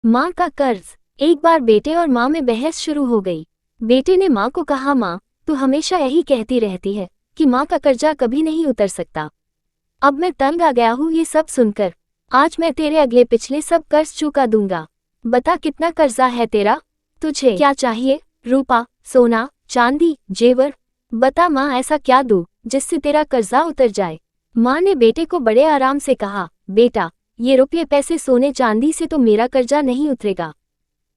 माँ का कर्ज। एक बार बेटे और माँ में बहस शुरू हो गई। बेटे ने माँ को कहा, माँ तू हमेशा यही कहती रहती है कि माँ का कर्जा कभी नहीं उतर सकता। अब मैं तंग आ गया हूँ ये सब सुनकर। आज मैं तेरे अगले पिछले सब कर्ज चुका दूंगा। बता कितना कर्जा है तेरा? तुझे क्या चाहिए? रूपा, सोना, चांदी, जेवर? बता माँ, ऐसा क्या दूँ जिससे तेरा कर्जा उतर जाए? माँ ने बेटे को बड़े आराम से कहा, बेटा ये रुपये पैसे सोने चांदी से तो मेरा कर्जा नहीं उतरेगा।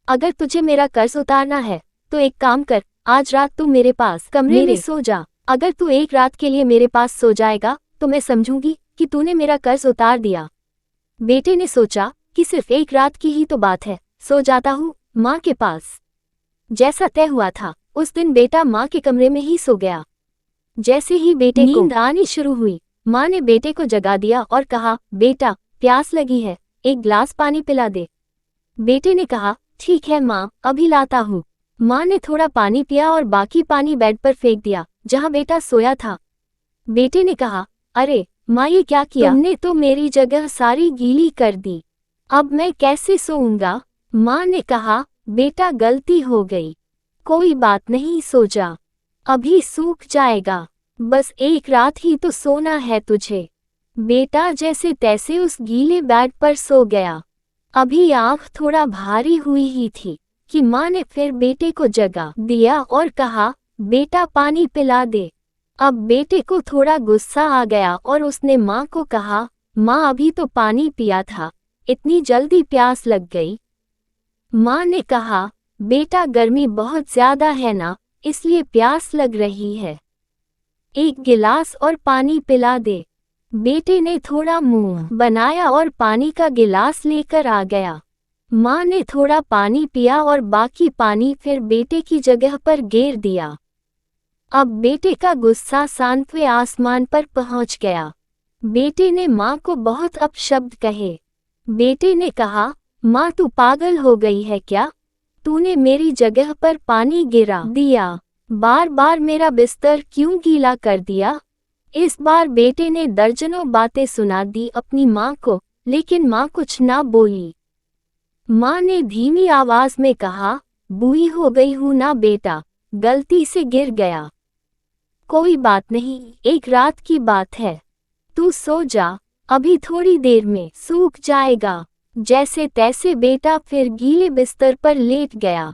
अगर तुझे मेरा कर्ज उतारना है तो एक काम कर, आज रात तू मेरे पास कमरे में सो जा। अगर तू एक रात के लिए मेरे पास सो जाएगा तो मैं समझूंगी कि तूने मेरा कर्ज उतार दिया। बेटे ने सोचा कि सिर्फ एक रात की ही तो बात है, सो जाता हूँ माँ के पास। जैसा तय हुआ था उस दिन बेटा माँ के कमरे में ही सो गया। जैसे ही बेटे को नींद आनी शुरू हुई, माँ ने बेटे को जगा दिया और कहा, बेटा प्यास लगी है, एक ग्लास पानी पिला दे। बेटे ने कहा, ठीक है माँ, अभी लाता हूँ। माँ ने थोड़ा पानी पिया और बाकी पानी बेड पर फेंक दिया जहाँ बेटा सोया था। बेटे ने कहा, अरे माँ ये क्या किया? तुमने तो मेरी जगह सारी गीली कर दी। अब मैं कैसे सोऊंगा? माँ ने कहा, बेटा गलती हो गई, कोई बात नहीं, सो जा, अभी सूख जाएगा, बस एक रात ही तो सोना है तुझे। बेटा जैसे तैसे उस गीले बेड पर सो गया। अभी आँख थोड़ा भारी हुई ही थी कि माँ ने फिर बेटे को जगा दिया और कहा, बेटा पानी पिला दे। अब बेटे को थोड़ा गुस्सा आ गया और उसने माँ को कहा, माँ अभी तो पानी पिया था, इतनी जल्दी प्यास लग गई? माँ ने कहा, बेटा गर्मी बहुत ज्यादा है ना, इसलिए प्यास लग रही है, एक गिलास और पानी पिला दे। बेटे ने थोड़ा मुंह बनाया और पानी का गिलास लेकर आ गया। माँ ने थोड़ा पानी पिया और बाकी पानी फिर बेटे की जगह पर गिर दिया। अब बेटे का गुस्सा सांत्वे आसमान पर पहुंच गया। बेटे ने माँ को बहुत अपशब्द कहे। बेटे ने कहा, माँ तू पागल हो गई है क्या? तूने मेरी जगह पर पानी गिरा दिया, बार बार मेरा बिस्तर क्यों गीला कर दिया? इस बार बेटे ने दर्जनों बातें सुना दी अपनी माँ को, लेकिन माँ कुछ ना बोली। माँ ने धीमी आवाज में कहा, बूढ़ी हो गई हूँ ना बेटा, गलती से गिर गया, कोई बात नहीं, एक रात की बात है, तू सो जा, अभी थोड़ी देर में सूख जाएगा। जैसे तैसे बेटा फिर गीले बिस्तर पर लेट गया।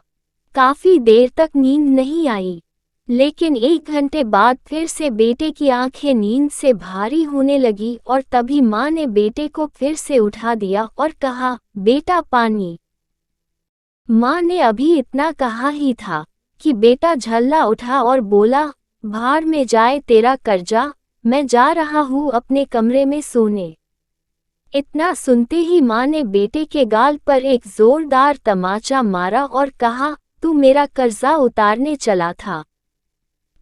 काफी देर तक नींद नहीं आई, लेकिन 1 घंटे बाद फिर से बेटे की आंखें नींद से भारी होने लगी और तभी माँ ने बेटे को फिर से उठा दिया और कहा, बेटा पानी। माँ ने अभी इतना कहा ही था कि बेटा झल्ला उठा और बोला, भाड़ में जाए तेरा कर्जा, मैं जा रहा हूँ अपने कमरे में सोने। इतना सुनते ही माँ ने बेटे के गाल पर एक जोरदार तमाचा मारा और कहा, तू मेरा कर्जा उतारने चला था।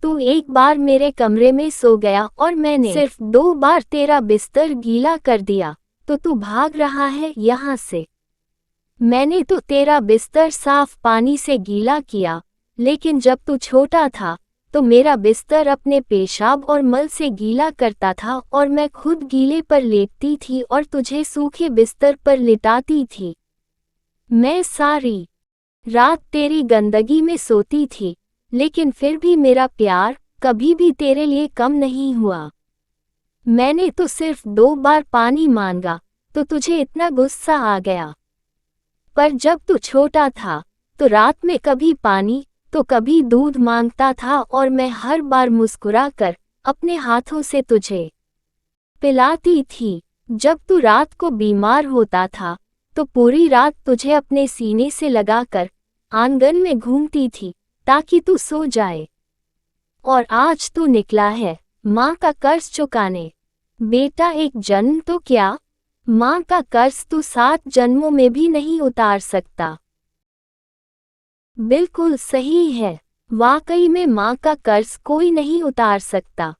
तू एक बार मेरे कमरे में सो गया और मैंने सिर्फ 2 बार तेरा बिस्तर गीला कर दिया तो तू भाग रहा है यहाँ से। मैंने तो तेरा बिस्तर साफ पानी से गीला किया, लेकिन जब तू छोटा था तो मेरा बिस्तर अपने पेशाब और मल से गीला करता था और मैं खुद गीले पर लेटती थी और तुझे सूखे बिस्तर पर लिटाती थी। मैं सारी रात तेरी गंदगी में सोती थी, लेकिन फिर भी मेरा प्यार कभी भी तेरे लिए कम नहीं हुआ। मैंने तो सिर्फ 2 बार पानी मांगा तो तुझे इतना गुस्सा आ गया। पर जब तू छोटा था तो रात में कभी पानी तो कभी दूध मांगता था और मैं हर बार मुस्कुराकर अपने हाथों से तुझे पिलाती थी। जब तू रात को बीमार होता था तो पूरी रात तुझे अपने सीने से लगाकर आंगन में घूमती थी ताकि तू सो जाए। और आज तू निकला है माँ का कर्ज चुकाने। बेटा एक जन्म तो क्या, माँ का कर्ज तू 7 जन्मों में भी नहीं उतार सकता। बिल्कुल सही है, वाकई में माँ का कर्ज कोई नहीं उतार सकता।